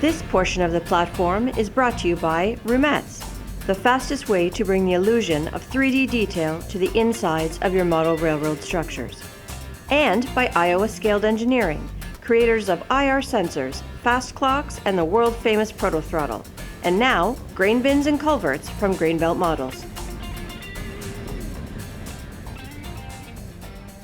This portion of the platform is brought to you by Rumettes, the fastest way to bring the illusion of 3D detail to the insides of your model railroad structures. And by Iowa Scaled Engineering, creators of IR sensors, fast clocks, and the world-famous proto-throttle. And now, grain bins and culverts from Grainbelt Models.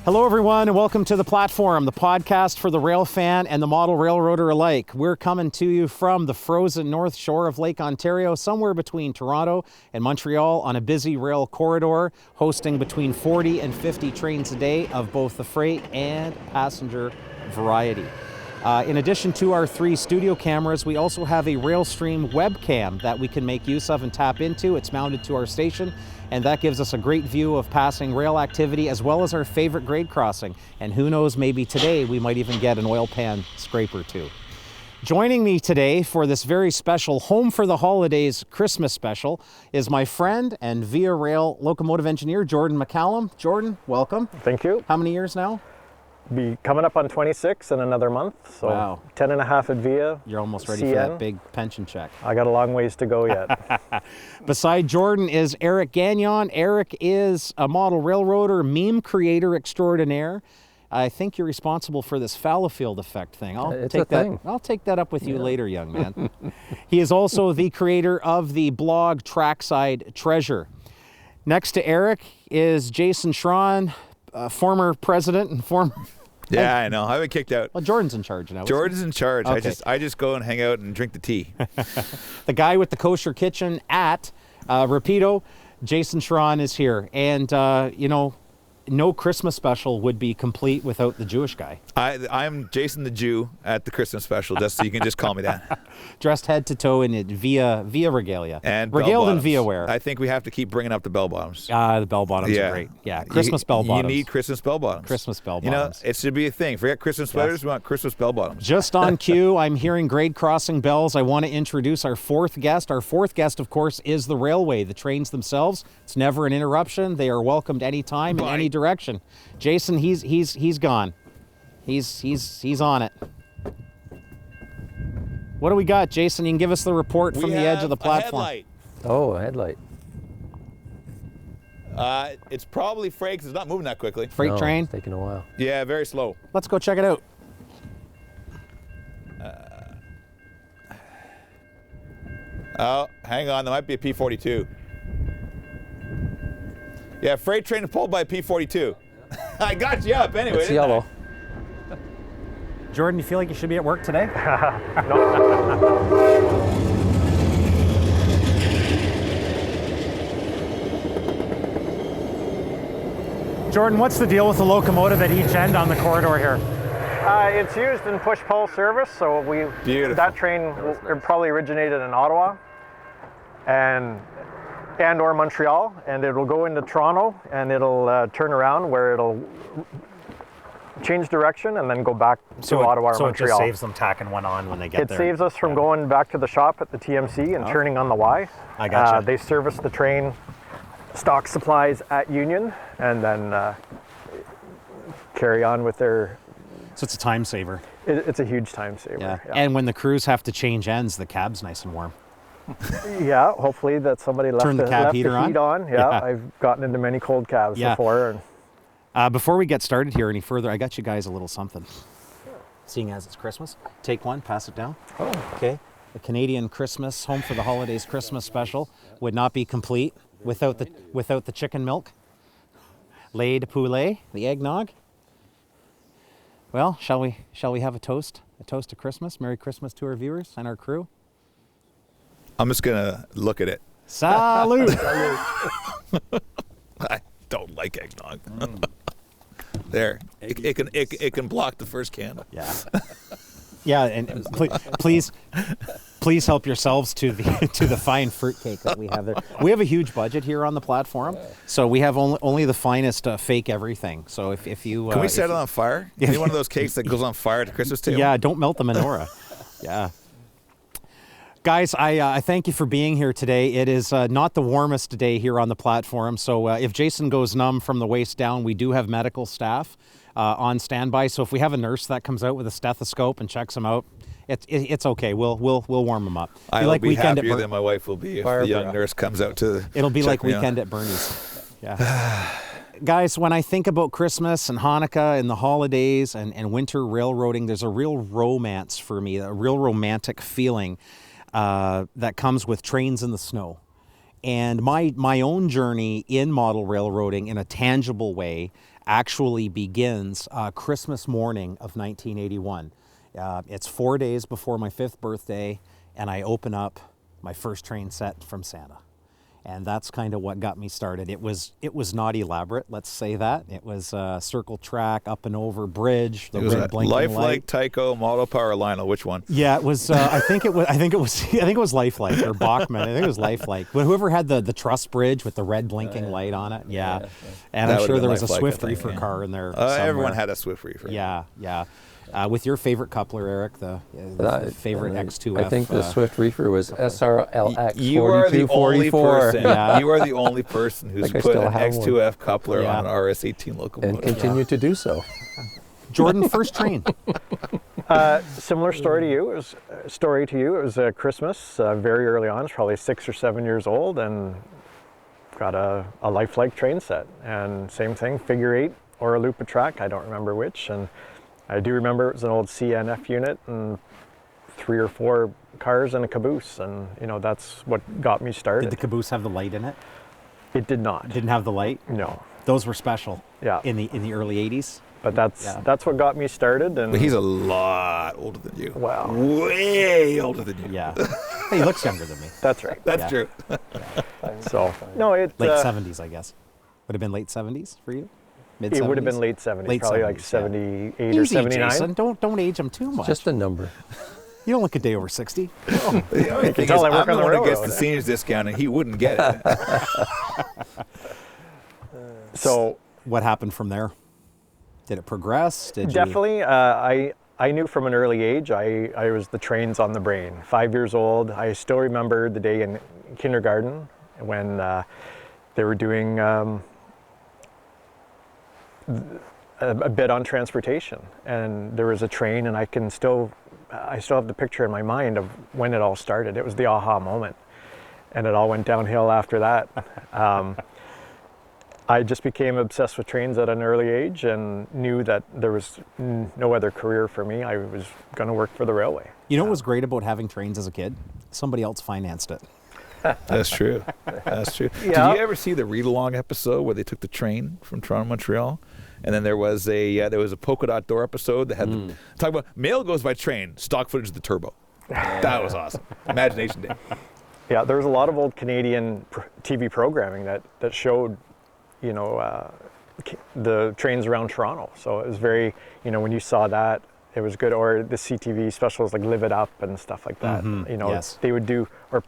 Hello everyone and welcome to the Platforum, the podcast for the rail fan and the model railroader alike. We're coming to you from the frozen north shore of Lake Ontario, somewhere between Toronto and Montreal on a busy rail corridor, hosting between 40 and 50 trains a day of both the freight and passenger variety. In addition to our 3 studio cameras, we also have a Railstream webcam that we can make use of and tap into. It's mounted to our station, and that gives us a great view of passing rail activity as well as our favorite grade crossing. And who knows, maybe today we might even get an oil pan scraper too. Joining me today for this very special Home for the Holidays Christmas special is my friend and Via Rail locomotive engineer, Jordan McCallum. Jordan, welcome. Thank you. How many years now? Be coming up on 26 in another month, so wow. 10 and a half at Via. You're almost ready CN. for that big pension check. I got a long ways to go yet. Beside Jordan is Eric Gagnon. Eric is a model railroader, meme creator extraordinaire. I think you're responsible for this Fallowfield effect thing. I'll take that up with you later, young man. He is also the creator of the blog Trackside Treasure. Next to Eric is Jason Shron, former president and former... Yeah, I know. I've been kicked out. Well, Jordan's in charge now. Jordan's in charge. Okay. I just go and hang out and drink the tea. The guy with the kosher kitchen at Rapido, Jason Shron, is here. And, no Christmas special would be complete without the Jewish guy. I'm Jason the Jew at the Christmas special, just so you can just call me that. Dressed head to toe in it via regalia. And regaled in via wear. I think we have to keep bringing up the bell bottoms. The bell bottoms are great. Yeah, Christmas bell bottoms. You need Christmas bell bottoms. Christmas bell bottoms. It should be a thing. Forget Christmas sweaters, we want Christmas bell bottoms. Just on cue, I'm hearing grade crossing bells. I want to introduce our fourth guest. Our fourth guest, of course, is the railway, the trains themselves. It's never an interruption. They are welcomed anytime in any direction. Jason, he's gone. He's on it. What do we got, Jason? You can give us the report from the edge of the platform. Headlight. Oh, a headlight. It's probably freight because it's not moving that quickly. Freight train? It's taking a while. Yeah, very slow. Let's go check it out. Oh, hang on. There might be a P42. Yeah, freight train pulled by a P42. I got you up anyway. It's yellow. Jordan, you feel like you should be at work today? Jordan, what's the deal with the locomotive at each end on the corridor here? It's used in push-pull service, so that train probably originated in Ottawa and or Montreal, and it'll go into Toronto, and it'll turn around where it'll change direction and then go back to Ottawa or Montreal. So it just saves them tacking one on when they get there. It saves us from going back to the shop at the TMC and turning on the Y. I gotcha. They service the train stock supplies at Union and then carry on with their... So it's a time saver. It's a huge time saver. Yeah. And when the crews have to change ends, the cab's nice and warm. Yeah, hopefully that somebody left the cab heater on. Yeah, I've gotten into many cold cabs before. Before we get started here any further, I got you guys a little something. Seeing as it's Christmas, take one, pass it down. Oh. Okay. The Canadian Christmas Home for the Holidays Christmas special would not be complete without the chicken milk, lait de poulet, the eggnog. Well, shall we have a toast? A toast to Christmas. Merry Christmas to our viewers and our crew. I'm just gonna look at it. Salute. I don't like eggnog. There, it can block the first candle. Yeah. Yeah, and please help yourselves to the fine fruitcake that we have there. We have a huge budget here on the platform, so we have only the finest fake everything. So if you can we set it on fire? You need one of those cakes that goes on fire at the Christmas table? Yeah, don't melt the menorah. Yeah. Guys, I thank you for being here today. It is not the warmest day here on the platform, so if Jason goes numb from the waist down, we do have medical staff on standby. So if we have a nurse that comes out with a stethoscope and checks him out, It's okay. We'll warm them up. I will like be Weekend happier at than my wife will be if the young nurse comes out to. It'll be like check me out. Weekend at Bernie's. Yeah. Guys, when I think about Christmas and Hanukkah and the holidays and winter railroading, there's a real romance for me, a real romantic feeling that comes with trains in the snow. And my own journey in model railroading in a tangible way actually begins Christmas morning of 1981. It's 4 days before my 5th birthday, and I open up my first train set from Santa. And that's kind of what got me started. It was not elaborate, let's say that. It was circle track, up and over bridge, the red blinking light. Lifelike, Tyco, Model Power, Lionel. Which one? Yeah, it was. I think it was Lifelike or Bachman. I think it was Lifelike. But whoever had the truss bridge with the red blinking light on it, yeah. And That I'm sure there was Lifelike, a Swift I think, reefer car in there. Everyone somewhere. had a Swift reefer. Yeah. With your favorite coupler, Eric, the favorite X2F. I think the Swift reefer was SRLX. You are the only 4244. person. Yeah. You are the only person who's Like I put still an have X2F coupler Yeah. on an RS-18 locomotive. And continue to do so. Jordan, first train. Similar story to you. It was Christmas, very early on. I was probably 6 or 7 years old, and got a lifelike train set. And same thing, figure 8 or a loop of track. I don't remember which. And I do remember it was an old CNF unit and 3 or 4 cars and a caboose, and that's what got me started. Did the caboose have the light in it? It did not. Didn't have the light? No. Those were special. Yeah. In the early 80s. But that's what got me started. And But he's a lot older than you. Wow. Way older than you. Yeah. He looks younger than me. That's right. That's Yeah. true. So no, it Late 70s, I guess. Would have been late 70s for you? Mid 70s? It would have been late 70s, Late probably 70s, like yeah. 78 or Easy, 79. Jason. Don't age him too much. Just a number. You don't look a day over 60. The only thing tell is, I work I'm on the the one who gets railroad. the seniors discount, and he wouldn't get it. So What happened from there? Did it progress? Did definitely, I knew from an early age, I was the trains on the brain. 5 years old, I still remember the day in kindergarten when they were doing a bit on transportation, and there was a train, and I still have the picture in my mind of when it all started. It was the aha moment, and it all went downhill after that. I just became obsessed with trains at an early age and knew that there was no other career for me. I was going to work for the railway. You know what was great about having trains as a kid? Somebody else financed it. That's true. That's true. Yeah. Did you ever see the read-along episode where they took the train from Toronto to Montreal? And then there was a polka dot door episode that had talk about mail goes by train, stock footage of the turbo. That was awesome. Imagination Day. Yeah, there was a lot of old Canadian TV programming that showed, the trains around Toronto. So it was very, when you saw that, it was good. Or the CTV specials like Live It Up and stuff like that. Yes. They would do, or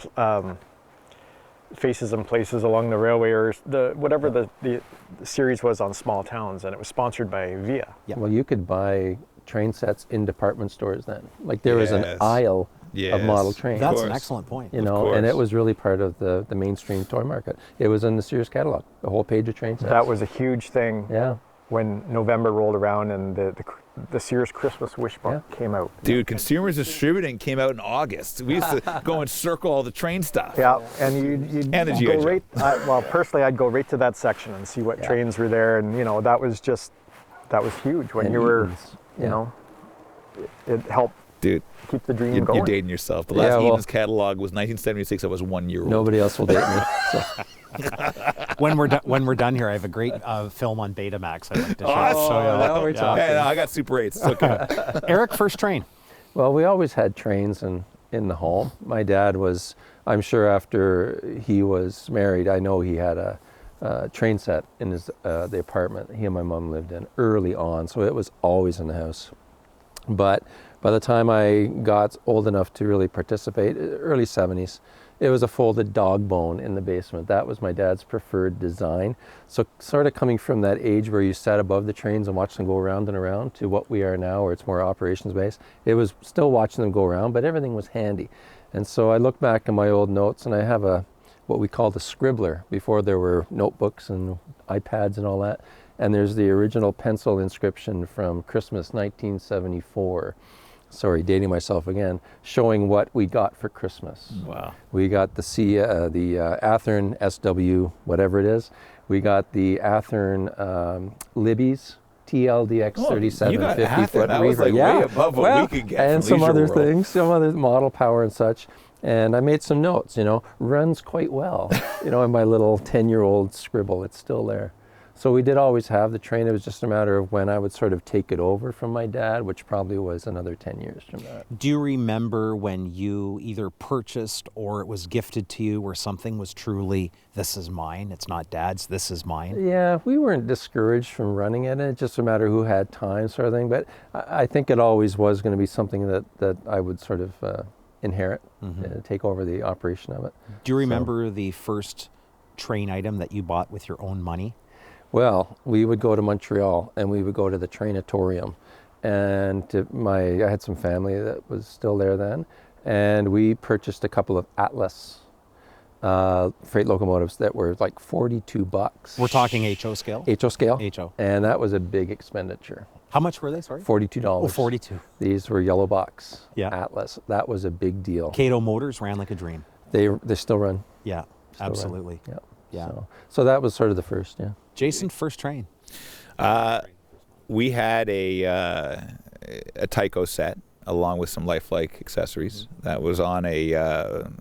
Faces and Places Along the Railway, or whatever the series was on small towns, and it was sponsored by Via. Yeah. Well, you could buy train sets in department stores then. Like there was an Yes. aisle Yes. of model trains. That's course. an excellent point. And course. it was really part of the mainstream toy market. It was in the Sears catalog, the whole page of train sets. That was a huge thing Yeah. when November rolled around and the Sears Christmas Wish Book came out. Dude, Consumers Distributing came out in August. We used to go and circle all the train stuff. Yeah, and you'd And the go G.I. Joe. right. Personally, I'd go right to that section and see what trains were there, and that was huge when And you were, Eaton's. it helped Dude, keep the dream you're going. dating yourself. The Yeah, last well- Eaton's catalog was 1976. I was 1 year old. Nobody else will date me. So. When we're done here, I have a great film on Betamax I'd like to show you. now we're talking. Hey, no, I got Super 8s. It's okay. Eric, first train. Well, we always had trains in the home. My dad was, I'm sure after he was married, I know he had a train set in his the apartment he and my mom lived in early on, so it was always in the house. But by the time I got old enough to really participate, early 70s, it was a folded dog bone in the basement. That was my dad's preferred design. So sort of coming from that age where you sat above the trains and watched them go around and around to what we are now, where it's more operations based. It was still watching them go around, but everything was handy. And so I look back in my old notes, and I have what we called a scribbler before there were notebooks and iPads and all that. And there's the original pencil inscription from Christmas 1974. sorry, dating myself again, showing what we got for Christmas. Wow. We got the Athearn SW, whatever it is. We got the Athearn Libby's TLDX 3750 foot that was reefer. like way above what we could get and from some other Leisure World. things, some other model power and such. And I made some notes, runs quite well. In my little 10-year-old scribble, it's still there. So we did always have the train. It was just a matter of when I would sort of take it over from my dad, which probably was another 10 years from that. Do you remember when you either purchased or it was gifted to you where something was truly, this is mine, it's not Dad's, this is mine? Yeah, we weren't discouraged from running it. It's just a matter of who had time sort of thing. But I think it always was going to be something that I would sort of inherit, take over the operation of it. Do you remember the first train item that you bought with your own money? Well, we would go to Montreal and we would go to the Trainatorium, and I had some family that was still there then, and we purchased a couple of Atlas freight locomotives that were like $42. We're talking HO scale? HO scale. HO. And that was a big expenditure. How much were they, sorry? $42. Oh, 42. These were yellow box Yeah. Atlas. That was a big deal. Cato Motors ran like a dream. They still run. Yeah, Still absolutely. Run. Yeah. So that was sort of the first, yeah. Jason, first train. We had a Tyco set along with some lifelike accessories that was on a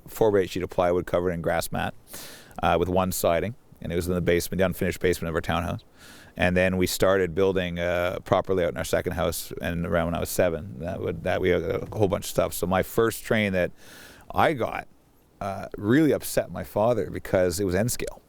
4x8 sheet of plywood covered in grass mat with one siding, and it was in the basement, the unfinished basement of our townhouse. And then we started building a proper layout in our second house, and around when I was 7, we had a whole bunch of stuff. So my first train that I got really upset my father because it was N scale.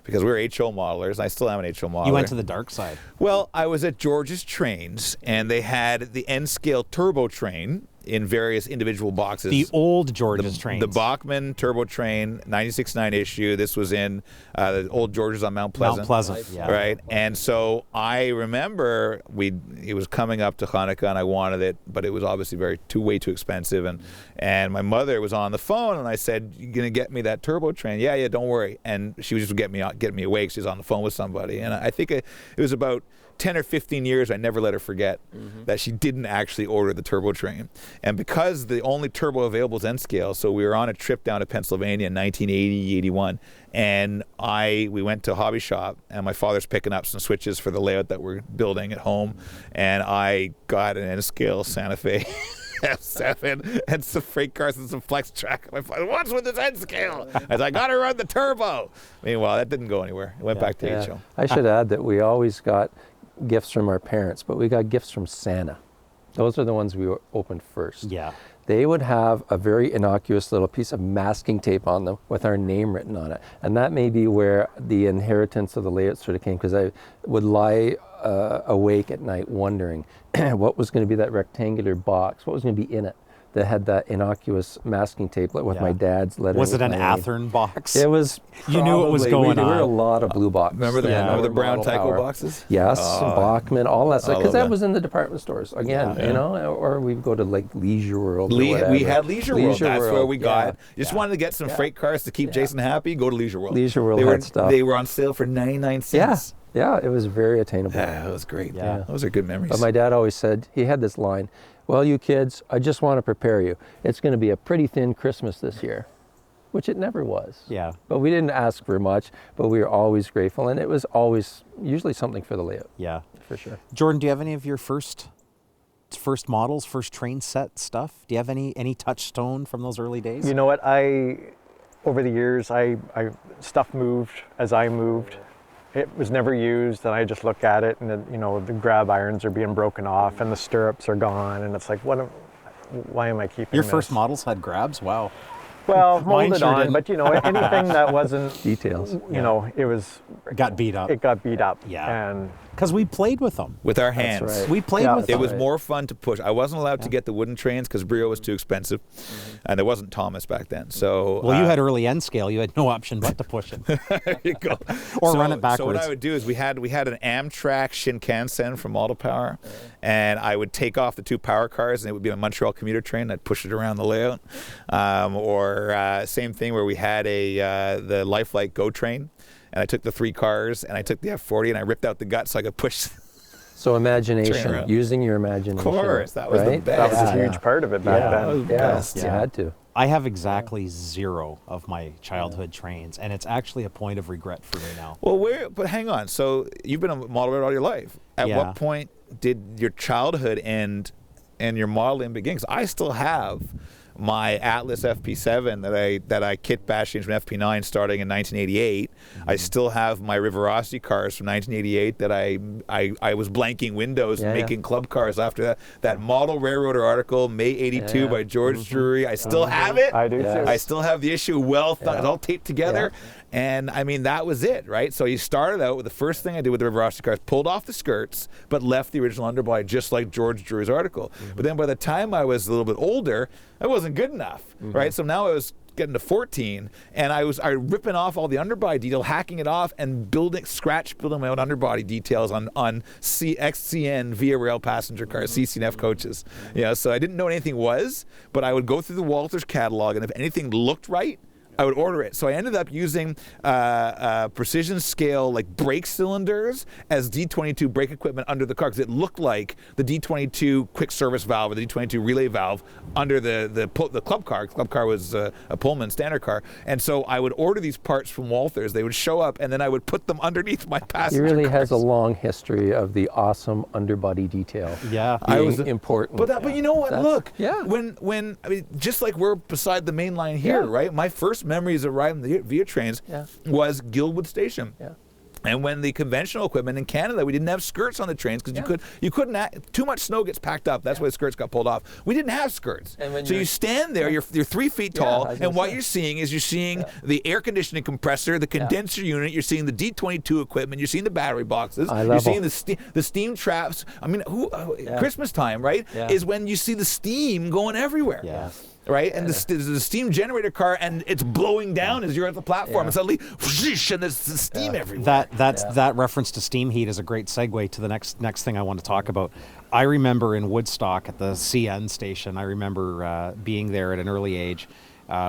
Because we were HO modelers, and I still am an HO modeler. You went to the dark side. Well, I was at George's Trains, and they had the N-scale turbo train in various individual boxes. The old George's trains. The Bachmann turbo train, 96.9 issue. This was in the old George's on Mount Pleasant. Mount Pleasant, yeah. Right? And so I remember it was coming up to Hanukkah, and I wanted it, but it was obviously way too expensive. And my mother was on the phone, and I said, "You gonna get me that turbo train?" Yeah, don't worry. And she was just getting me away. She was on the phone with somebody, and I think it was about 10 or 15 years, I never let her forget that she didn't actually order the turbo train. And because the only turbo available is N-scale, so we were on a trip down to Pennsylvania in 1980, 81, and we went to a hobby shop, and my father's picking up some switches for the layout that we're building at home, and I got an N-scale Santa Fe F7 and some freight cars and some flex track. My father, what's with this N-scale? I said, I got to run the turbo. Meanwhile, that didn't go anywhere. It went back to HO. I should add that we always got gifts from our parents, but we got gifts from Santa. Those are the ones we opened first. Yeah. They would have a very innocuous little piece of masking tape on them with our name written on it. And that may be where the inheritance of the layout sort of came, because I would lie awake at night wondering what was going to be that rectangular box, what was going to be in it that had that innocuous masking tape with my dad's letter. Was it an Athearn box? It was. You knew what was going There on. were a lot of blue boxes. Remember the brown Tyco boxes? Yes, Bachmann, all that stuff. Because that that. was in the department stores again, or we'd go to like Leisure World. We had Leisure World. That's where we got it. You just wanted to get some freight cars to keep Jason happy, go to Leisure World. Leisure World had stuff. They were on sale for 99 cents. Yeah, it was very attainable. Yeah, that was great. Yeah. Those are good memories. But my dad always said, he had this line, well, you kids, I just want to prepare you. It's going to be a pretty thin Christmas this year, which it never was. Yeah. But we didn't ask for much, but we were always grateful, and it was always usually something for the layout. Yeah. For sure. Jordan, do you have any of your first models, first train set stuff? Do you have any touchstone from those early days? You know what? Over the years, stuff moved as I moved. It was never used, and I just look at it, and the grab irons are being broken off, and the stirrups are gone, and it's like, why am I keeping Your this? first models had grabs? Wow. Well, Mine molded sure on, didn't. but anything that wasn't Details. It Got beat up. got beat up. Yeah. And Because we played with them. with our hands. right. We played Yeah. with It them. was more fun to push. I wasn't allowed to get the wooden trains because Brio was too expensive, and there wasn't Thomas back then. So Well, you had early N scale. You had no option but to push it. there you go. Or run it So what backwards. I would do is we had an Amtrak Shinkansen from Auto Power, and I would take off the 2 power cars, and it would be a Montreal commuter train. I'd push it around the layout, or same thing where we had the Lifelike Go train, and I took the 3 cars and I took the F40 and I ripped out the guts so I could push. So imagination, using your imagination. Of course, that was the best. That was a huge part of it back That was then. the best. You had to. I have exactly 0 of my childhood trains, and it's actually a point of regret for me now. Well, but hang on. So you've been a model railroader all your life. At what point did your childhood end and your modeling begin? Because I still have my Atlas FP7 that I kit bashed into an FP9 starting in 1988. I still have my Riverosity cars from 1988 that I was blanking windows and making club cars after that model railroader article, May 82 by George Drury. I still have it. I do too. I still have the issue it's all taped together. And I mean, that was it, right? So you started out with the first thing I did with the Riverosity cars, pulled off the skirts, but left the original underbody, just like George Drury's article. But then by the time I was a little bit older, I wasn't good enough, right? So now I was getting to 14, and I was ripping off all the underbody detail, hacking it off, and building my own underbody details on XCN via rail passenger cars, CCNF coaches. So I didn't know what anything was, but I would go through the Walters catalog, and if anything looked right, I would order it. So I ended up using precision scale like brake cylinders as D22 brake equipment under the car, because it looked like the D22 quick service valve or the D22 relay valve under the club car. Club car was a Pullman standard car. And so I would order these parts from Walters. They would show up, and then I would put them underneath my passenger He really cars. has a long history of the awesome underbody detail. Yeah. Being important. But you know what? Look, yeah. when I mean, just like we're beside the main line here, right? My first memories of riding the via trains was Guildwood Station. Yeah. And when the conventional equipment in Canada, we didn't have skirts on the trains because you couldn't. Too much snow gets packed up. That's why the skirts got pulled off. We didn't have skirts. So you stand there. You're 3 feet tall, and what you're seeing is the air conditioning compressor, the condenser unit. You're seeing the D22 equipment. You're seeing the battery boxes. You're seeing the steam traps. I mean, Christmas time, right? Is when you see the steam going everywhere. Yeah. Right, and the steam generator car, and it's blowing down as you're at the platform, and suddenly, whoosh, and there's steam everywhere. That reference to steam heat is a great segue to the next thing I want to talk about. I remember in Woodstock at the CN station. I remember being there at an early age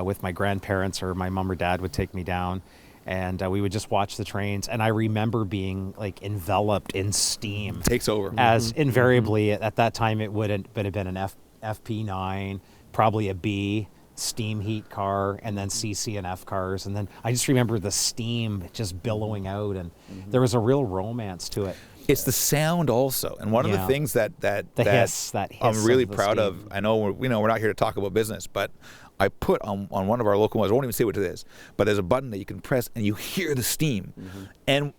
with my grandparents, or my mom or dad would take me down, and we would just watch the trains. And I remember being like enveloped in steam. Takes over. As invariably at that time it would have been an FP9. Probably a B steam heat car, and then CC and F cars, and then I just remember the steam just billowing out, and there was a real romance to it. It's the sound also, and one of the things that hiss I'm really of the proud steam. of. I know we're not here to talk about business, but I put on one of our locomotives, I won't even say what it is, but there's a button that you can press, and you hear the steam, and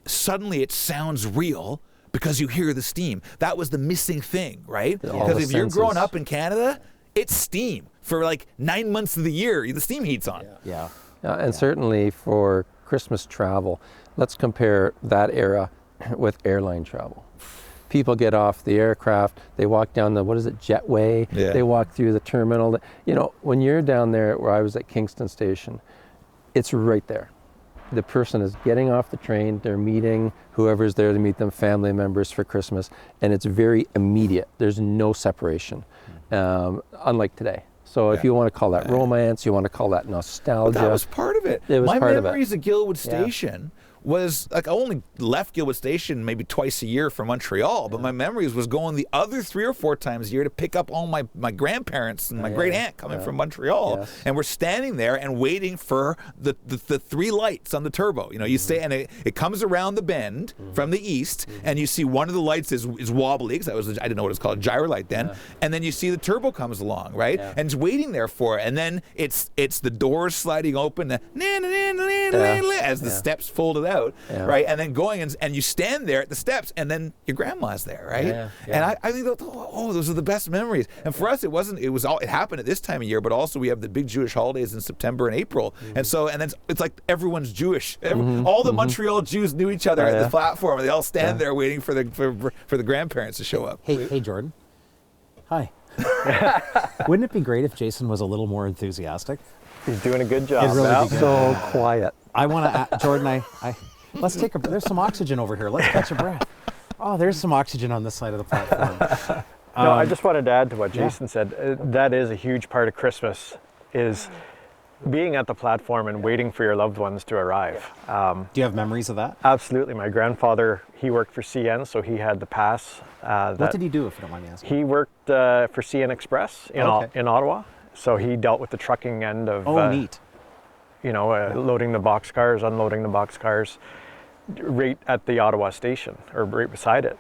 suddenly it sounds real. Because you hear the steam. That was the missing thing, right? Because if you're growing up in Canada, it's steam. For like 9 months of the year, the steam heat's on. And certainly for Christmas travel, let's compare that era with airline travel. People get off the aircraft, they walk down the, jetway, they walk through the terminal. When you're down there where I was at Kingston Station, it's right there. The person is getting off the train, they're meeting whoever's there to meet them, family members for Christmas, and it's very immediate. There's no separation, unlike today. So if you want to call that romance, you want to call that nostalgia. But that was part of it. My memories of Guildwood Station was like I only left Guildwood Station maybe twice a year from Montreal, but my memories was going the other 3 or 4 times a year to pick up all my grandparents and my great aunt coming from Montreal, and we're standing there and waiting for the 3 lights on the turbo. You say, and it comes around the bend from the east, and you see one of the lights is wobbly, because I didn't know what it was called, gyro light then, and then you see the turbo comes along, right, and it's waiting there for it, and then it's the doors sliding open, as the steps folded out. Right, and then going and you stand there at the steps, and then your grandma's there, right? And I think those are the best memories. And for us, it happened at this time of year, but also we have the big Jewish holidays in September and April, and then it's like everyone's Jewish. All the Montreal Jews knew each other at the platform, and they all stand there waiting for the grandparents to show up. Hey, Jordan. Hi. Wouldn't it be great if Jason was a little more enthusiastic? He's doing a good job. Really so quiet. I want to, Jordan, let's take there's some oxygen over here. Let's catch a breath. Oh, there's some oxygen on this side of the platform. No, I just wanted to add to what Jason said. That is a huge part of Christmas, is being at the platform and waiting for your loved ones to arrive. Do you have memories of that? Absolutely. My grandfather, he worked for CN, so he had the pass. What did he do, if you don't mind me asking? He worked for CN Express in Ottawa, so he dealt with the trucking end of Neat. loading the boxcars, unloading the boxcars, right at the Ottawa station or right beside it.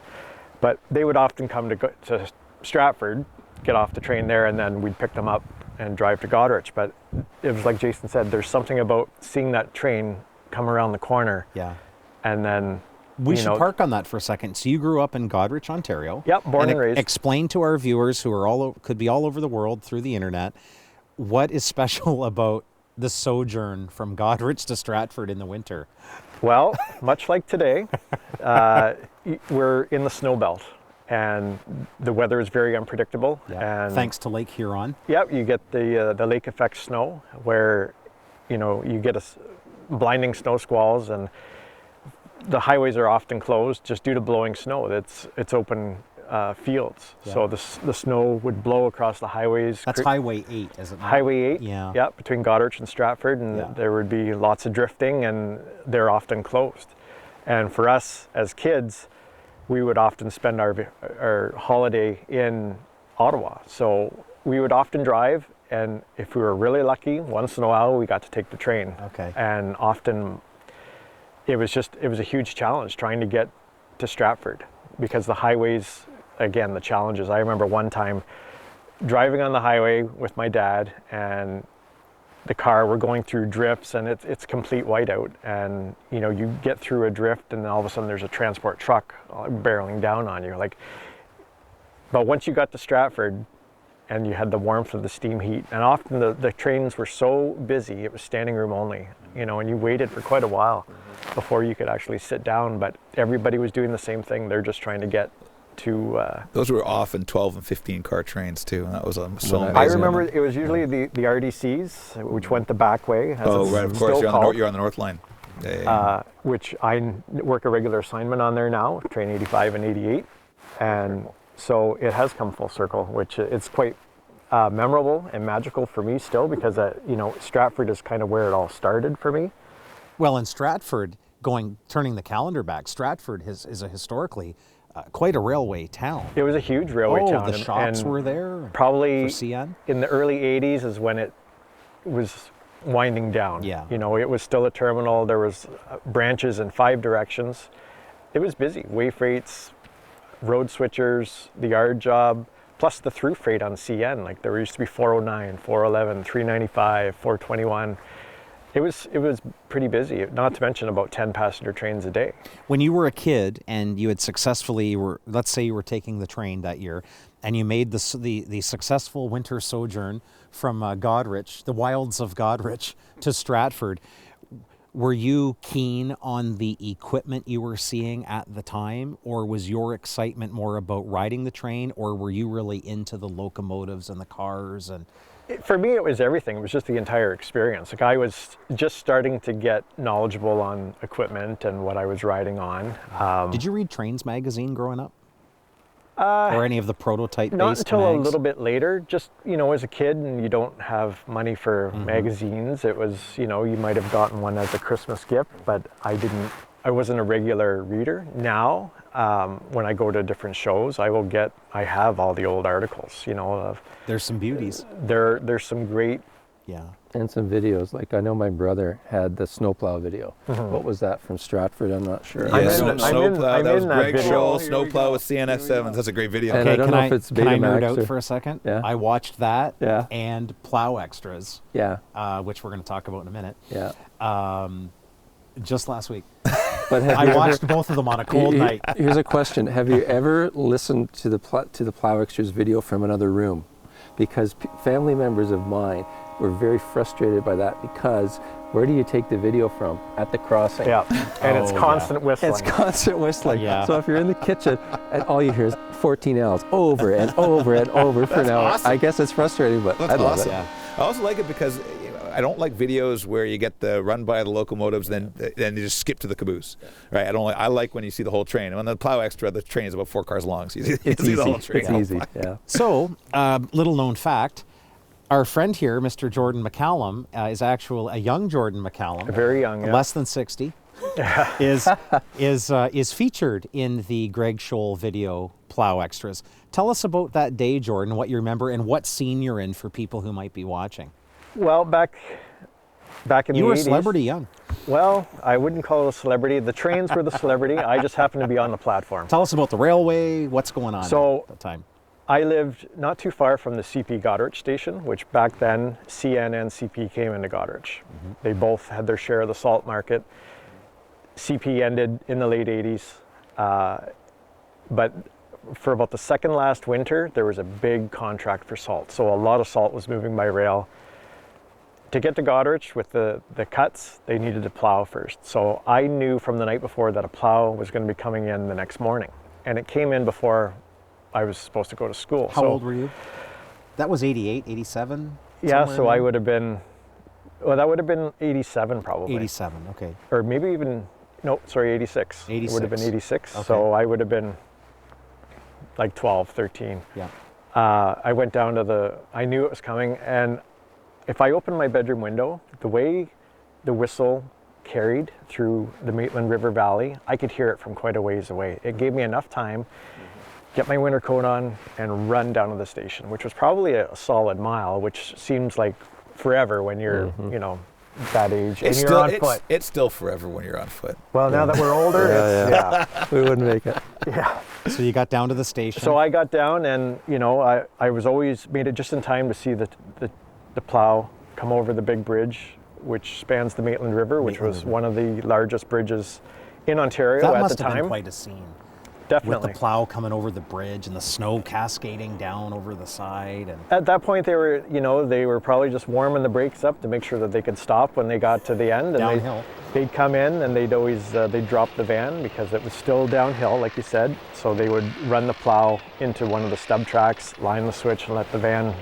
But they would often come to Stratford, get off the train there, and then we'd pick them up and drive to Goderich. But it was like Jason said, there's something about seeing that train come around the corner. Yeah. And then we should park on that for a second. So you grew up in Goderich, Ontario. Yep, born and raised. Explain to our viewers who are could be all over the world through the internet, what is special about the sojourn from Goderich to Stratford in the winter? Well, much like today, we're in the snow belt. And the weather is very unpredictable. Yeah. And thanks to Lake Huron. Yep, you get the lake effect snow where, you get blinding snow squalls, and the highways are often closed just due to blowing snow. It's open fields. Yeah. So the snow would blow across the highways. That's Highway 8, isn't it? Highway 8, yeah, between Goderich and Stratford, and there would be lots of drifting, and they're often closed. And for us as kids, we would often spend our holiday in Ottawa. So we would often drive, and if we were really lucky, once in a while we got to take the train. Okay. And often it was a huge challenge trying to get to Stratford, because the highways, again, the challenges. I remember one time driving on the highway with my dad, and the car, we're going through drifts, and it's complete whiteout, and you get through a drift, and then all of a sudden there's a transport truck barreling down on you. But once you got to Stratford and you had the warmth of the steam heat, and often the trains were so busy, it was standing room only, and you waited for quite a while before you could actually sit down, but everybody was doing the same thing. They're just trying to get to those were often 12 and 15 car trains too, and that was so amazing. I remember it was usually the RDCs, which went the back way. Right, of course, you're on the North Line. Which I work a regular assignment on there now, train 85 and 88, and so it has come full circle, which it's quite memorable and magical for me still, because Stratford is kind of where it all started for me. Well, in Stratford, turning the calendar back, Stratford is a historically quite a railway town. It was a huge railway town. The shops were there? Probably for CN? In the early 80s is when it was winding down. Yeah. It was still a terminal. There was branches in 5 directions. It was busy. Way freights, road switchers, the yard job, plus the through freight on CN. Like there used to be 409, 411, 395, 421. It was pretty busy, not to mention about 10 passenger trains a day. When you were a kid and you had let's say you were taking the train that year, and you made the successful winter sojourn from Goderich, the wilds of Goderich, to Stratford, were you keen on the equipment you were seeing at the time, or was your excitement more about riding the train, or were you really into the locomotives and the cars? And for me, it was everything. It was just the entire experience. I was just starting to get knowledgeable on equipment and what I was riding on. Did you read Trains magazine growing up? Or any of the prototype-based Not until mags? a little bit later. Just, as a kid and you don't have money for magazines, it was, you might have gotten one as a Christmas gift, but I wasn't a regular reader. Now, when I go to different shows, I have all the old articles, There's some beauties. There's some great. Yeah. And some videos. Like I know my brother had the snowplow video. What was that from Stratford? I'm not sure. Yeah, snowplow. That was Greg video. Scholl, snowplow with CNF7s. That's a great video. And I don't know if it's Can I nerd Betamax out or- for a second? Yeah. I watched that Yeah. and Plow Extras, Yeah, which we're going to talk about in a minute, yeah. just last week. But have I you watched both of them on a cold night. Here's a question: have you ever listened to the Plow Extras video from another room? Because family members of mine were very frustrated by that, because where do you take the video from? At the crossing. Yeah, and it's constant whistling. It's constant whistling. Yeah. So if you're in the kitchen and all you hear is 14 L's over and over and over for an hour, awesome. I guess it's frustrating, but That's I love awesome. it. Yeah. I also like it because I don't like videos where you get the run by the locomotives, then you just skip to the caboose. Right? I like when you see the whole train. And on the Plow Extra, the train is about 4 cars long, so you It's see easy. the whole train. It's easy. Yeah. So, little known fact, Our friend here, Mr. Jordan McCallum, is actually a young Jordan McCallum. Very young, yeah. Less than 60. is featured in the Greg Scholl video Plow Extras. Tell us about that day, Jordan, what you remember, and what scene you're in for people who might be watching. Well, back in the 80s. You were a celebrity young. Well, I wouldn't call it a celebrity. The trains were the celebrity. I just happened to be on the platform. Tell us about the railway, what's going on at the time. I lived not too far from the CP Goderich station, which back then CN and CP came into Goderich. They both had their share of the salt market. CP ended in the late 80s, but for about the second last winter, there was a big contract for salt. So a lot of salt was moving by rail. To get to Goderich with the cuts, they needed to plow first. So I knew from the night before that a plow was going to be coming in the next morning. And it came in before I was supposed to go to school. How old were you? That was 88, 87? Yeah, so I would have been, well, that would have been 87 probably. 87, okay. Or maybe even, no, sorry, 86. 86. It would have been 86. Okay. So I would have been like 12, 13. Yeah. I went down to I knew it was coming, and if I opened my bedroom window, the way the whistle carried through the Maitland River Valley, I could hear it from quite a ways away. It gave me enough time, get my winter coat on, and run down to the station, which was probably a solid mile, which seems like forever when you're, you know, that age, and you're on foot. It's still forever when you're on foot. Well, now that we're older, we wouldn't make it. yeah. So you got down to the station. So I got down, and you know, I was always made it just in time to see the plow come over the big bridge, which spans the Maitland River, which was one of the largest bridges in Ontario that at must the have time. been quite a scene. Definitely. With the plow coming over the bridge and the snow cascading down over the side. And At that point, they were probably just warming the brakes up to make sure that they could stop when they got to the end. And downhill. They'd come in, and they'd drop the van because it was still downhill, like you said. So they would run the plow into one of the stub tracks, line the switch, and let the van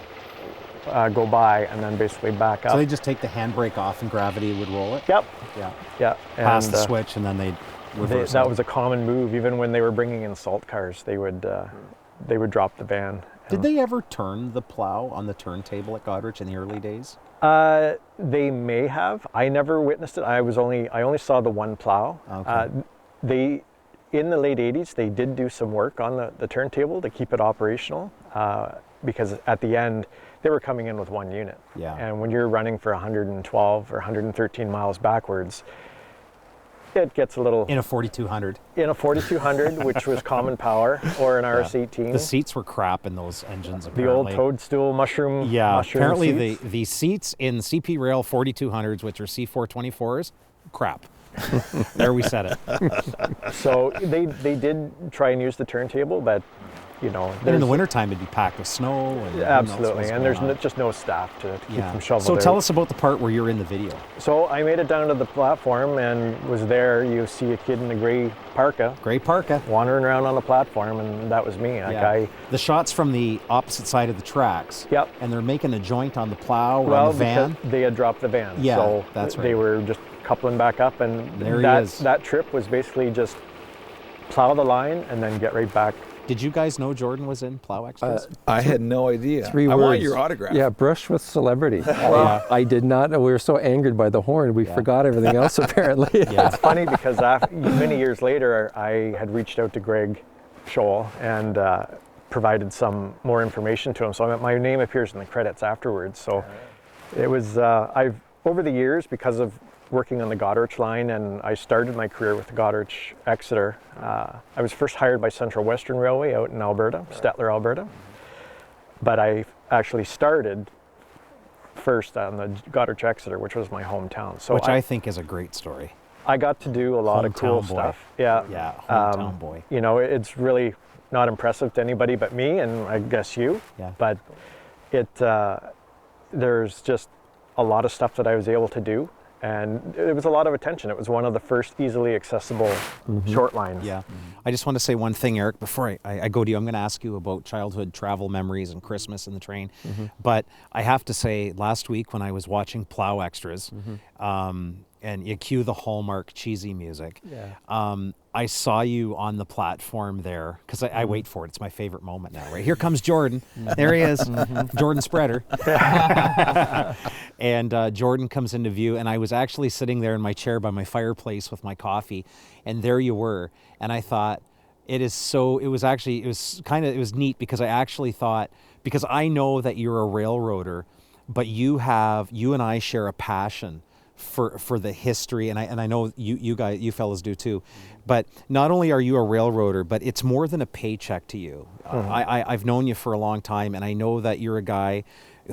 go by, and then basically back up. So they just take the handbrake off, and gravity would roll it. Yep. Yeah. Yeah. Pass the switch, and then they'd reverse. That was a common move. Even when they were bringing in salt cars, they would drop the van. Did they ever turn the plow on the turntable at Goderich in the early days? They may have. I never witnessed it. I only saw the one plow. Okay. In the late 80s, they did do some work on the turntable to keep it operational, because at the end, they were coming in with one unit. Yeah. And when you're running for 112 or 113 miles backwards, it gets a little... In a 4200. In a 4200, which was common power, or an RS-18. The seats were crap in those engines, The apparently. old toadstool mushroom apparently seats. the seats in CP Rail 4200s, which are C424s, crap. There we said it. So they did try and use the turntable, but you know, and in the wintertime it'd be packed with snow. And absolutely, and there's just no staff to keep them shoveled. So out. tell us about the part where you're in the video. So I made it down to the platform and was there. You see a kid in a gray parka. Gray parka. Wandering around on the platform, and that was me. The shots from the opposite side of the tracks. Yep. And they're making a joint on the plow or on the van. They had dropped the van. Yeah, so that's right. They were just coupling back up, and there he is. That trip was basically just plow the line and then get right back. Did you guys know Jordan was in Plow Extras? I had no idea. 3 words. I want your autograph. Yeah, brush with celebrity. I did not know. We were so angered by the horn, we forgot everything else apparently. Yeah. It's funny because many years later, I had reached out to Greg Scholl and provided some more information to him. So my name appears in the credits afterwards. So it was, over the years, because of working on the Goderich line, and I started my career with the Goderich Exeter. I was first hired by Central Western Railway out in Alberta, Stettler, Alberta. But I actually started first on the Goderich Exeter, which was my hometown. So which I think is a great story. I got to do a lot of cool stuff. Yeah. Yeah, hometown boy. You know, it's really not impressive to anybody but me, and I guess you. Yeah. But there's just a lot of stuff that I was able to do. And it was a lot of attention. It was one of the first easily accessible short lines. Yeah. I just want to say one thing, Eric, before I go to you. I'm going to ask you about childhood travel memories and Christmas in the train. But I have to say, last week when I was watching Plow Extras, and you cue the Hallmark cheesy music, I saw you on the platform there, because I wait for it. It's my favorite moment now, right? Here comes Jordan. There he is, Jordan Spreader. And Jordan comes into view, and I was actually sitting there in my chair by my fireplace with my coffee, and there you were. And I thought, it was neat, because I actually thought, because I know that you're a railroader, but you and I share a passion for the history, and I know you fellas do too. But not only are you a railroader, but it's more than a paycheck to you. I've known you for a long time, and I know that you're a guy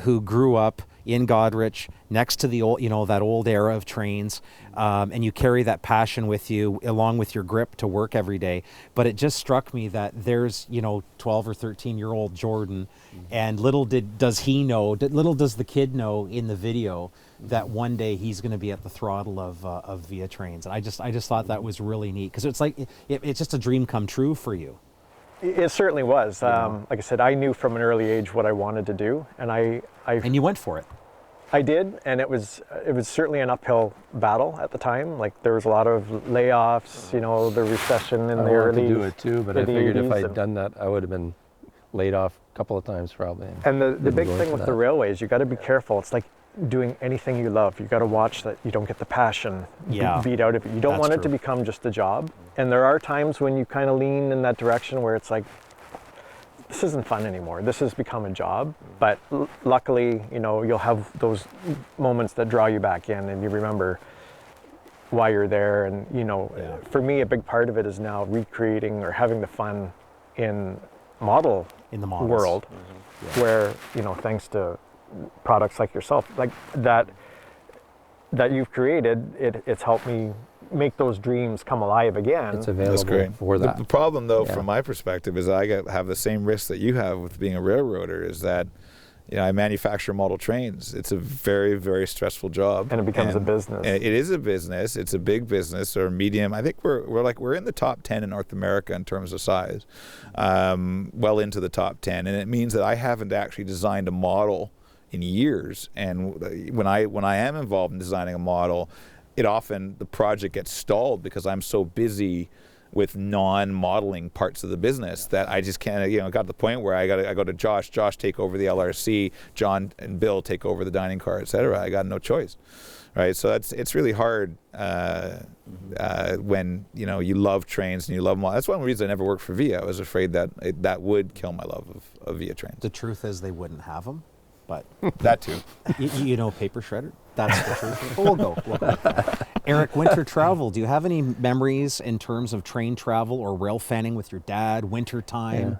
who grew up in Goderich next to the old, that old era of trains, and you carry that passion with you along with your grip to work every day. But it just struck me that there's 12 or 13-year-old Jordan, and little does the kid know in the video that one day he's going to be at the throttle of Via Trains. And I just thought that was really neat, because it's like it's just a dream come true for you. It certainly was. Like I said, I knew from an early age what I wanted to do, and and you went for it. I did, and it was certainly an uphill battle at the time. Like, there was a lot of layoffs, the recession in the early. I wanted to do it too, but I figured if I'd done that, I would have been laid off a couple of times probably. And the big thing with the railways, you got to be careful. It's like doing anything you love. You got to watch that you don't get the passion beat out of it. You don't want it to become just a job. And there are times when you kind of lean in that direction where it's like, this isn't fun anymore. This has become a job. But luckily, you'll have those moments that draw you back in, and you remember why you're there. And for me, a big part of it is now recreating or having the fun in the model world, where thanks to products like yourself, like that you've created, it's helped me make those dreams come alive again. It's available for that. The problem, though, from my perspective, is I have the same risk that you have with being a railroader, is that I manufacture model trains. It's a very, very stressful job, and it becomes a business. It is a business. It's a big business or medium. I think we're in the top 10 in North America in terms of size, well into the top 10, and it means that I haven't actually designed a model in years. And when I am involved in designing a model, the project gets stalled because I'm so busy with non-modeling parts of the business that I just can't, got to the point where I go to Josh, take over the LRC, John and Bill take over the dining car, etc. I got no choice, right? So it's really hard when you love trains and you love them. That's one reason I never worked for Via. I was afraid that that would kill my love of Via trains. The truth is they wouldn't have them, but that too. Paper shredder. That's the truth. But we'll go with that. Eric, winter travel. Do you have any memories in terms of train travel or rail fanning with your dad? Winter time.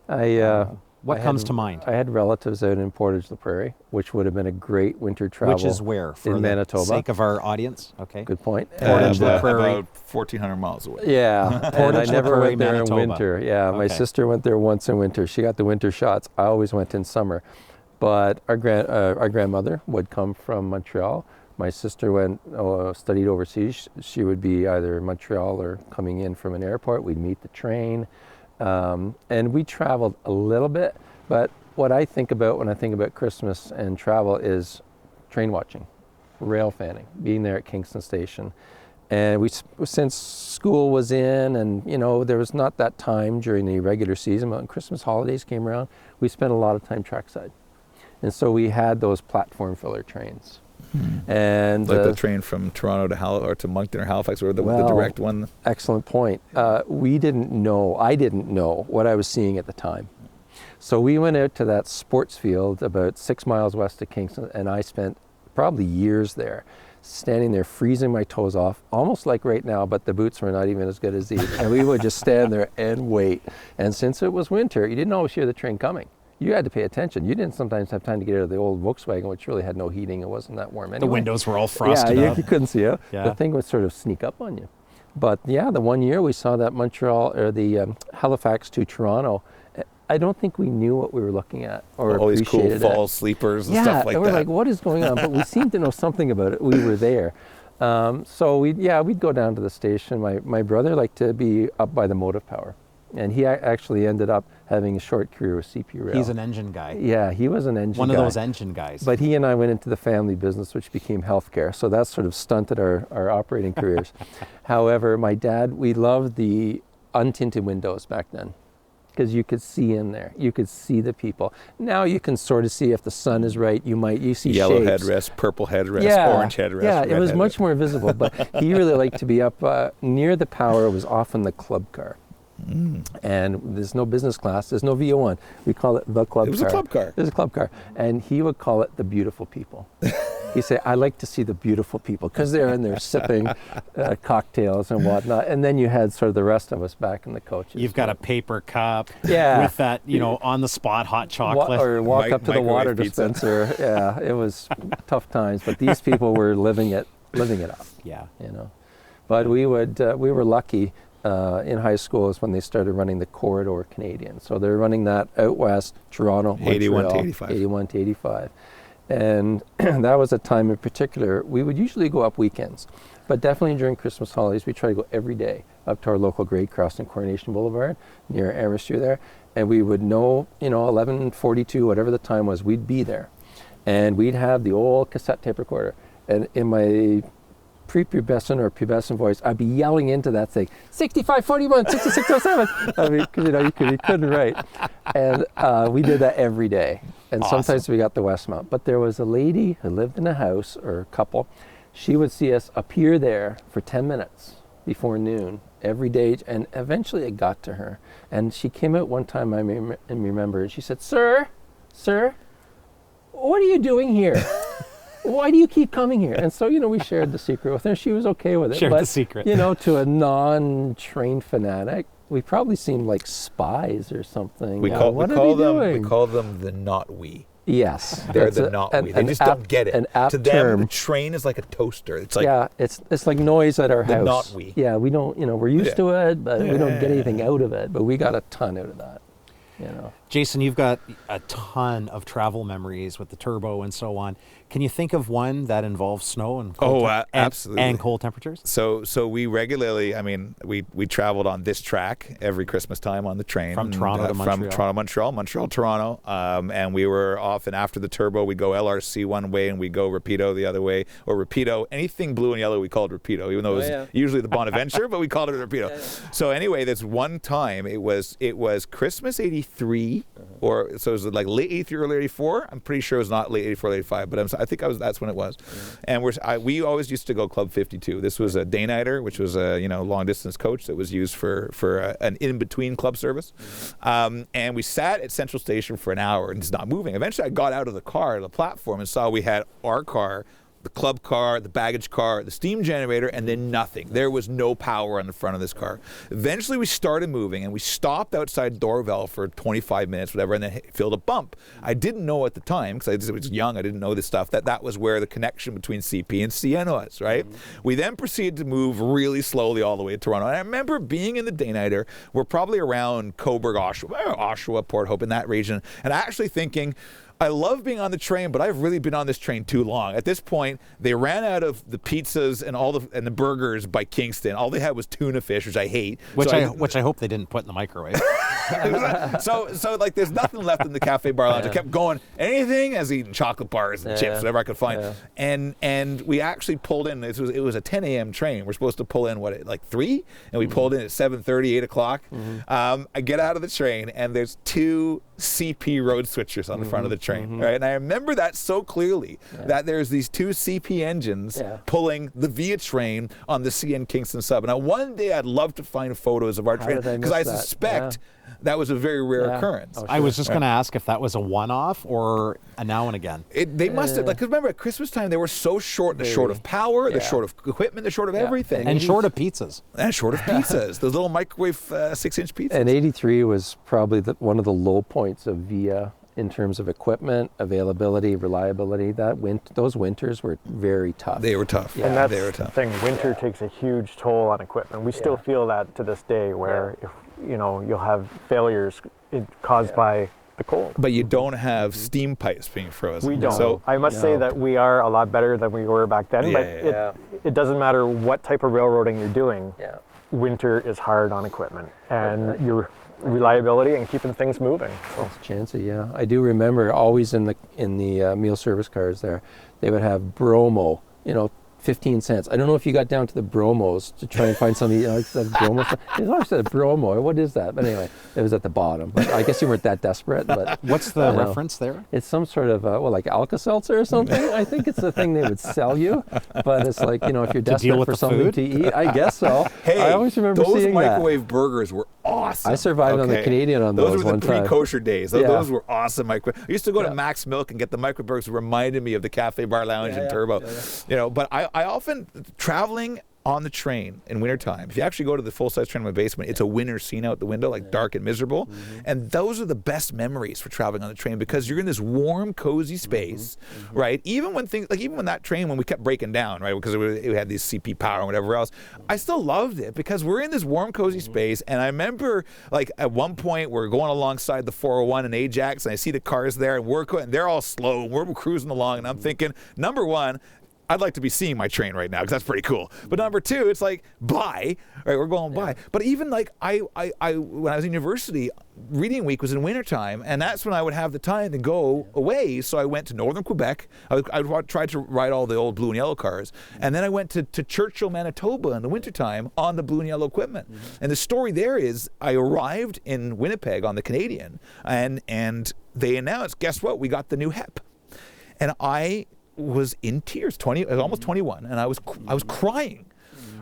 What comes to mind? I had relatives out in Portage la Prairie, which would have been a great winter travel. Which is where? For in Manitoba. For the sake of our audience. Okay. Good point. Portage la Prairie. About 1,400 miles away. Yeah. And I never went there Manitoba. in winter. Yeah. My sister went there once in winter. She got the winter shots. I always went in summer. But our grandmother would come from Montreal. My sister studied overseas. She would be either in Montreal or coming in from an airport. We'd meet the train. And we traveled a little bit. But what I think about when I think about Christmas and travel is train watching, rail fanning, being there at Kingston Station. And since school was in and, there was not that time during the regular season, but when Christmas holidays came around, we spent a lot of time trackside. And so we had those platform filler trains. And like the train from Toronto to Moncton or Halifax, or the direct one. Excellent point. I didn't know what I was seeing at the time. So we went out to that sports field about 6 miles west of Kingston, and I spent probably years there, standing there freezing my toes off, almost like right now, but the boots were not even as good as these. And we would just stand there and wait. And since it was winter, you didn't always hear the train coming. You had to pay attention. You didn't sometimes have time to get out of the old Volkswagen, which really had no heating. It wasn't that warm anyway. The windows were all frosted up. up. You couldn't see it. Yeah. The thing would sort of sneak up on you. But the one year we saw that Montreal or the Halifax to Toronto, I don't think we knew what we were looking at or all these cool appreciated fall it. sleepers and Yeah, stuff like and we're that. like, what is going on? But we seemed to know something about it. We were there. So we'd go down to the station. My brother liked to be up by the motive power. And he actually ended up having a short career with CP Rail. He's an engine guy. Yeah, he was an engine guy. One of those engine guys. But he and I went into the family business, which became healthcare. So that sort of stunted our operating careers. However, my dad, we loved the untinted windows back then because you could see in there. You could see the people. Now you can sort of see if the sun is right. You see Yellow shapes. headrest, purple headrest, Yeah, orange headrest. yeah, red it was headrest. much more visible. But he really liked to be up near the power. Was often the club car. And there's no business class, there's no VO1. We call it the club car. It was a club car. It was a club car. And he would call it the beautiful people. He'd say, I like to see the beautiful people because they're in there sipping cocktails and whatnot. And then you had sort of the rest of us back in the coaches. You've got a paper cup Yeah. with that, on the spot hot chocolate. Or walk up to the water microwave pizza. dispenser. Yeah, it was tough times. But these people were living it up. Yeah. But we were lucky. In high school is when they started running the Corridor Canadian. So they're running that out west, Toronto, 81 to Montreal, 85. 81 to 85. And that was a time in particular, we would usually go up weekends, but definitely during Christmas holidays, we try to go every day up to our local grade crossing, Coronation Boulevard, near Aristue there. And we would know, 11:42, whatever the time was, we'd be there. And we'd have the old cassette tape recorder. And in my pre-pubescent or pubescent voice, I'd be yelling into that saying, 6541, 6607. I mean, because you couldn't write. And we did that every day. And Awesome. Sometimes we got the Westmount. But there was a lady who lived in a house, or a couple. She would see us appear there for 10 minutes before noon every day. And eventually it got to her. And she came out one time, I remember, and she said, Sir, what are you doing here? Why do you keep coming here? And so, we shared the secret with her. She was okay with it. Shared but, the secret. To a non-trained fanatic, we probably seemed like spies or something. We call them the not we. Yes. They're the not we. They just don't get it. An apt to them, term. the train is like a toaster. It's like it's like noise at our the house. not we. Yeah, we don't, we're used to it, but we don't get anything out of it. But we got a ton out of that. Jason, you've got a ton of travel memories with the turbo and so on. Can you think of one that involves snow and cold absolutely. and cold temperatures? So we regularly, we traveled on this track every Christmas time on the train. From Toronto to Montreal. From Toronto, Montreal, Toronto. And we were often after the turbo, we'd go LRC one way and we'd go Rapido the other way. Or Rapido, anything blue and yellow we called Rapido, even though it was usually the Bonaventure, but we called it Rapido. So anyway, this one time, it was Christmas 83, so it was like late 83, early 84. I'm pretty sure it was not late 84, late 85, but I think that's when it was. And we always used to go Club 52. This was a day-nighter, which was a long-distance coach that was used for an in-between club service. And we sat at Central Station for an hour and it's not moving. Eventually, I got out of the car, the platform, and saw we had our car, the club car, the baggage car, the steam generator, and then nothing. There was no power on the front of this car. Eventually, we started moving, and we stopped outside Dorval for 25 minutes, whatever, and then filled a bump. I didn't know at the time, because I was young, I didn't know this stuff, that was where the connection between CP and CN was, right? We then proceeded to move really slowly all the way to Toronto. And I remember being in the day-nighter, we're probably around Cobourg, Oshawa, Port Hope, in that region, and actually thinking, I love being on the train, but I've really been on this train too long. At this point, they ran out of the pizzas and the burgers by Kingston. All they had was tuna fish, which I hate. Which I hope they didn't put in the microwave. so like there's nothing left in the cafe bar lounge. I kept going, anything, as eating chocolate bars and chips, whatever I could find. And we actually pulled in, it was a 10 a.m. train. We're supposed to pull in, like 3? And we pulled in at 7:30, 8 o'clock. I get out of the train, and there's 2 CP road switchers on the front of the train, right? And I remember that so clearly, that there's these 2 CP engines pulling the Via train on the CN Kingston sub. And one day I'd love to find photos of our train, because I suspect that was a very rare occurrence. Oh, sure. I was just going to ask if that was a one-off or a now and again. They must have, because remember at Christmas time, they were so short. They're short of power, they're short of equipment, they're short of everything. And short of pizzas. And short of pizzas. Those little microwave 6-inch pizzas. And 83 was probably one of the low points of Via in terms of equipment, availability, reliability. Those winters were very tough. They were tough. And that's the thing, winter takes a huge toll on equipment. We still feel that to this day, where if, you'll have failures caused by the cold. But you don't have steam pipes being frozen. We don't. So I must say that we are a lot better than we were back then, but it doesn't matter what type of railroading you're doing. Yeah. Winter is hard on equipment, and your reliability and keeping things moving. So. That's chancy, yeah. I do remember always in the meal service cars there, they would have bromo, 15 cents. I don't know if you got down to the bromos to try and find something, bromo stuff. It always said bromo. What is that? But anyway, it was at the bottom. But I guess you weren't that desperate. But what's the reference there? It's some sort of, like Alka-Seltzer or something. I think it's the thing they would sell you. But it's like, if you're desperate for something to eat, I guess so. Hey, I always remember seeing those microwave burgers were awesome. I survived on the Canadian on those one time. Those were the pre-kosher days. Those were awesome microwave. I used to go to Max Milk and get the microwave burgers that reminded me of the Cafe Bar Lounge and Turbo. But I often, traveling on the train in wintertime, if you actually go to the full-size train in my basement, it's a winter scene out the window, like dark and miserable. And those are the best memories for traveling on the train, because you're in this warm, cozy space, right? Even when that train, when we kept breaking down, right, because it had this CP power and whatever else, I still loved it because we're in this warm, cozy space. And I remember, like, at one point, we're going alongside the 401 in Ajax, and I see the cars there, and they're all slow, and we're cruising along, and I'm thinking, number one, I'd like to be seeing my train right now because that's pretty cool. But number two, it's like, bye, right? We're going by. But even like I when I was in university, reading week was in wintertime, and that's when I would have the time to go away. So I went to northern Quebec. I tried to ride all the old blue and yellow cars. And then I went to Churchill, Manitoba in the wintertime on the blue and yellow equipment. And the story there is I arrived in Winnipeg on the Canadian, and they announced, guess what? We got the new HEP. And I was in tears. I was almost 21, and I was crying,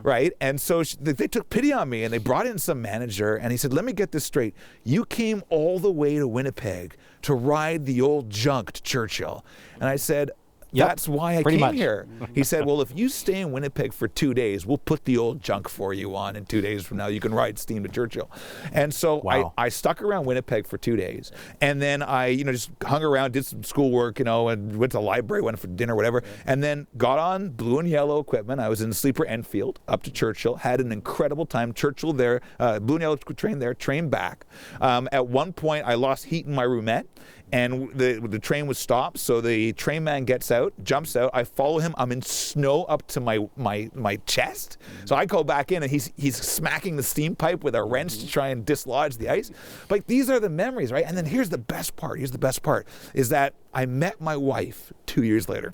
right? And so they took pity on me, and they brought in some manager, and he said, "Let me get this straight. You came all the way to Winnipeg to ride the old junk to Churchill." And I said, that's why I came here. He said, "Well, if you stay in Winnipeg for 2 days, we'll put the old junk for you on, and 2 days from now you can ride steam to Churchill." And so I stuck around Winnipeg for 2 days, and then I just hung around, did some schoolwork, and went to the library, went for dinner, whatever, and then got on blue and yellow equipment. I was in sleeper Enfield up to Churchill, had an incredible time. Churchill there, blue and yellow train there, train back. At one point, I lost heat in my roomette, and the train was stopped, so the train man gets out, jumps out. I follow him. I'm in snow up to my chest. So I go back in, and he's smacking the steam pipe with a wrench to try and dislodge the ice. But these are the memories, right? And then here's the best part. Is that I met my wife 2 years later,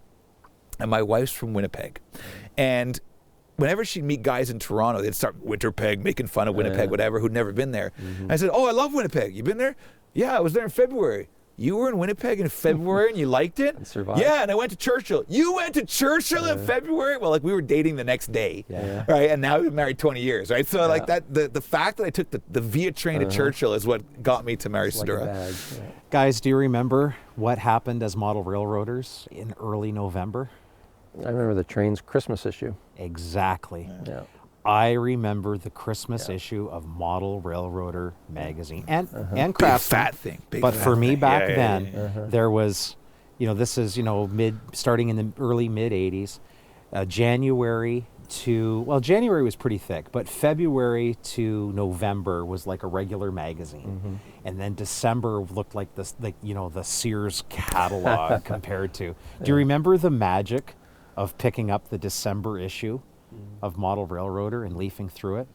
and my wife's from Winnipeg, and whenever she'd meet guys in Toronto, they'd start Winterpeg, making fun of Winnipeg, whatever, who'd never been there. I said, "Oh, I love Winnipeg. You been there?" "Yeah, I was there in February." "You were in Winnipeg in February and you liked it?" And survived. "Yeah, and I went to Churchill." "You went to Churchill in February?" Well, like, we were dating the next day, right? And now we've been married 20 years, right? So like that, the fact that I took the via train to Churchill is what got me to marry Sedura. Guys, do you remember what happened as model railroaders in early November? I remember the train's Christmas issue. Exactly. Yeah. I remember the Christmas issue of Model Railroader magazine and Craftsman. Big fat thing. But for me back then, there was, this is, starting in the early mid 80s, January was pretty thick, but February to November was like a regular magazine. And then December looked like this, the Sears catalog compared to. Do you remember the magic of picking up the December issue of Model Railroader and leafing through it?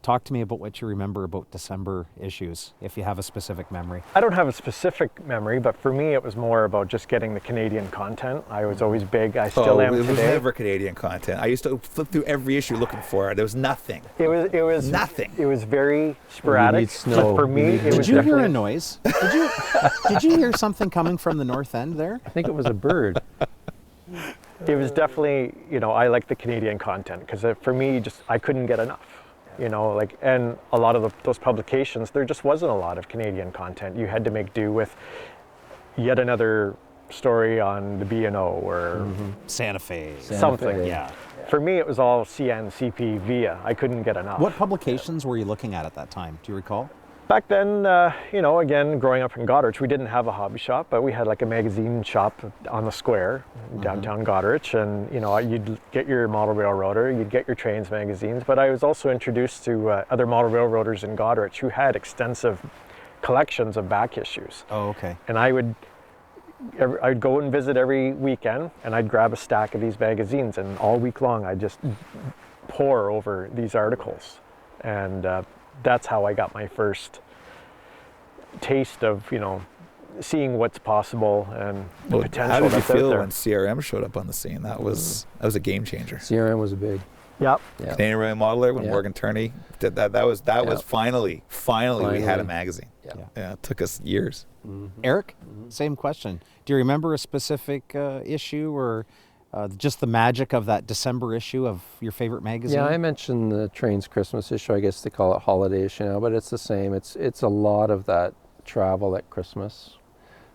Talk to me about what you remember about December issues, if you have a specific memory. I don't have a specific memory, but for me it was more about just getting the Canadian content. I was always big. I still am today. It was never Canadian content. I used to flip through every issue looking for it. There was nothing. It was nothing. It was very sporadic. Snow. But for me, it was Did you hear a noise? Did you hear something coming from the north end there? I think it was a bird. It was definitely, I like the Canadian content because for me, I couldn't get enough, and a lot of those publications, there just wasn't a lot of Canadian content. You had to make do with yet another story on the B&O or Santa Fe. Something. Yeah. For me, it was all CN, CP, VIA. I couldn't get enough. What publications were you looking at that time? Do you recall? Back then, again, growing up in Goderich, we didn't have a hobby shop, but we had like a magazine shop on the square, downtown Goderich, and you'd get your model railroader, you'd get your trains magazines, but I was also introduced to other model railroaders in Goderich who had extensive collections of back issues. Oh, okay. And I'd go and visit every weekend, and I'd grab a stack of these magazines, and all week long I'd just pore over these articles. And that's how I got my first taste of, seeing what's possible and the potential How did you that's out feel there. when CRM showed up on the scene? That was a game changer. CRM was a big. Yep. Yeah. Canadian Rail Modeler, when Yeah. Morgan Turney did that, that was finally we had a Finally. magazine. Yeah. It took us years. Eric, same question. Do you remember a specific issue or just the magic of that December issue of your favorite magazine? Yeah, I mentioned the Train's Christmas issue. I guess they call it holiday issue now, but it's the same. It's a lot of that travel at Christmas,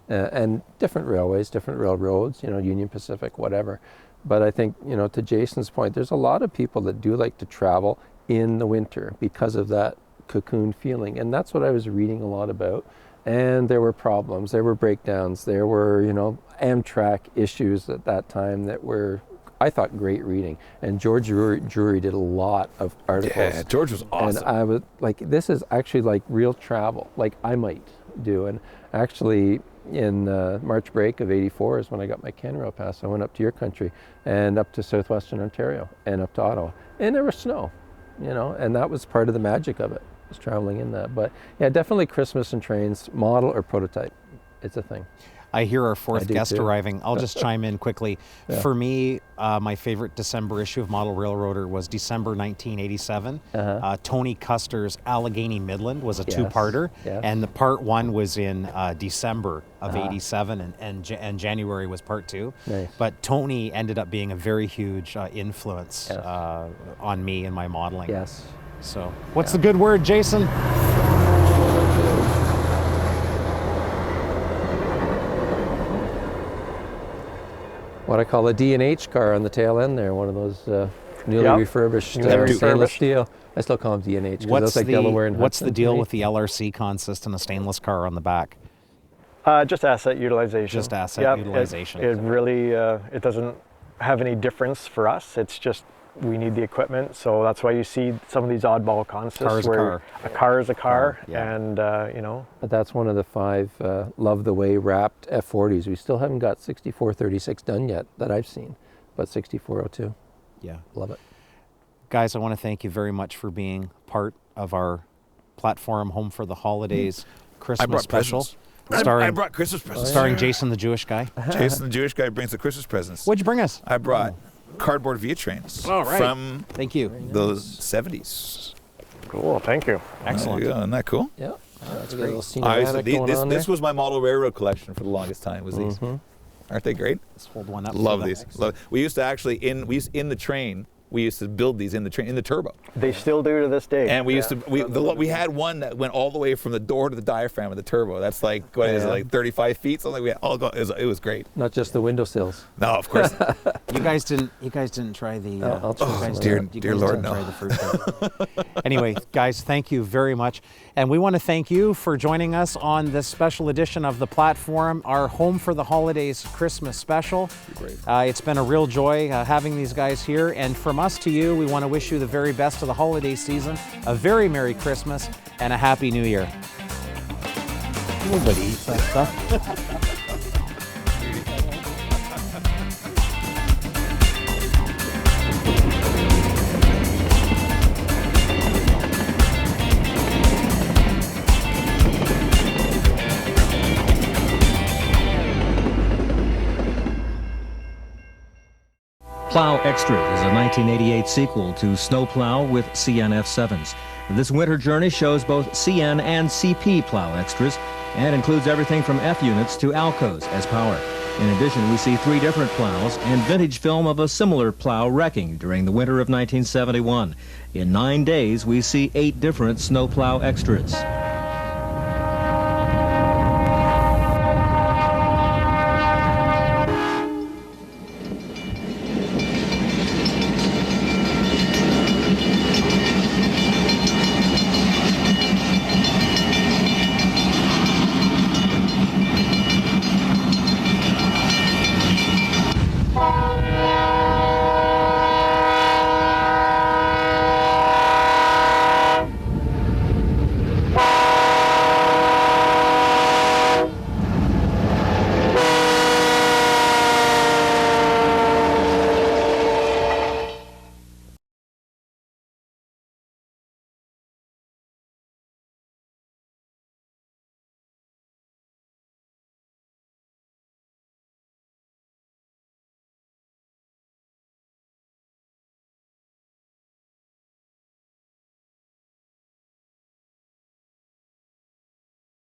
and different railways, different railroads. Union Pacific, whatever. But I think to Jason's point, there's a lot of people that do like to travel in the winter because of that cocoon feeling, and that's what I was reading a lot about. And there were problems, there were breakdowns, there were Amtrak issues at that time that were, I thought, great reading. And George Drury did a lot of articles. Yeah, George was awesome. And I was like, this is actually like real travel, like I might do. And actually, in March break of '84 is when I got my Canrail pass. I went up to your country and up to southwestern Ontario and up to Ottawa. And there was snow, and that was part of the magic of it, was traveling in that. But yeah, definitely Christmas and trains, model or prototype. It's a thing. I hear our fourth do guest too. arriving. I'll just chime in quickly. Yeah. For me, my favorite December issue of Model Railroader was December 1987. Tony Custer's Allegheny Midland was a two-parter, Yes. and the part one was in December of '87, and January was part two. Nice. But Tony ended up being a very huge influence Yes. on me in my modeling. Yes. So, what's the good word, Jason? What I call a D&H car on the tail end there, one of those newly refurbished stainless steel. I still call them D&H because that's like Delaware and what's the Hudson deal to me. with the LRC consist and a stainless car on the back? Just asset utilization. Just asset utilization. It really, it doesn't have any difference for us. It's just we need the equipment, so that's why you see some of these oddball consists Car is a where car. a car is a car, yeah. and But that's one of the 5 Love the Way wrapped F40s. We still haven't got 6436 done yet that I've seen, but 6402. Yeah. Love it. Guys, I want to thank you very much for being part of our Platforum Home for the Holidays Christmas I brought special. presents. I brought Christmas presents. Starring Jason the Jewish guy. Jason the Jewish guy brings the Christmas presents. What'd you bring us? I brought cardboard Via trains All right. from Thank you. the 70s. cool. Thank you. Excellent. There you go. Isn't that cool? Yeah. That's great. A little This was my model railroad collection for the longest time. Was these? Aren't they great? Let's hold one up. Love for these. the- We used to actually in the train. We used to build these in the train in the turbo, They still do to this day. and we used to we had one that went all the way from the door to the diaphragm of the turbo. That's like what is it, like 35 feet? Something we had all go. It was great. Not just the windowsills. No, of course. not. You guys didn't try the. I'll try you guys some. didn't- you dear guys Lord, didn't no. try the fruit cake. Anyway, guys, thank you very much, and we want to thank you for joining us on this special edition of the Platform, our Home for the Holidays Christmas special. Great. It's been a real joy having these guys here, and from us to you, we want to wish you the very best of the holiday season, a very Merry Christmas, and a Happy New Year. Nobody eats that stuff. Plow Extra is a 1988 sequel to Snow Plow with CN-F7s. This winter journey shows both CN and CP plow extras and includes everything from F units to Alcos as power. In addition, we see 3 different plows and vintage film of a similar plow wrecking during the winter of 1971. In 9 days, we see 8 different snow plow extras.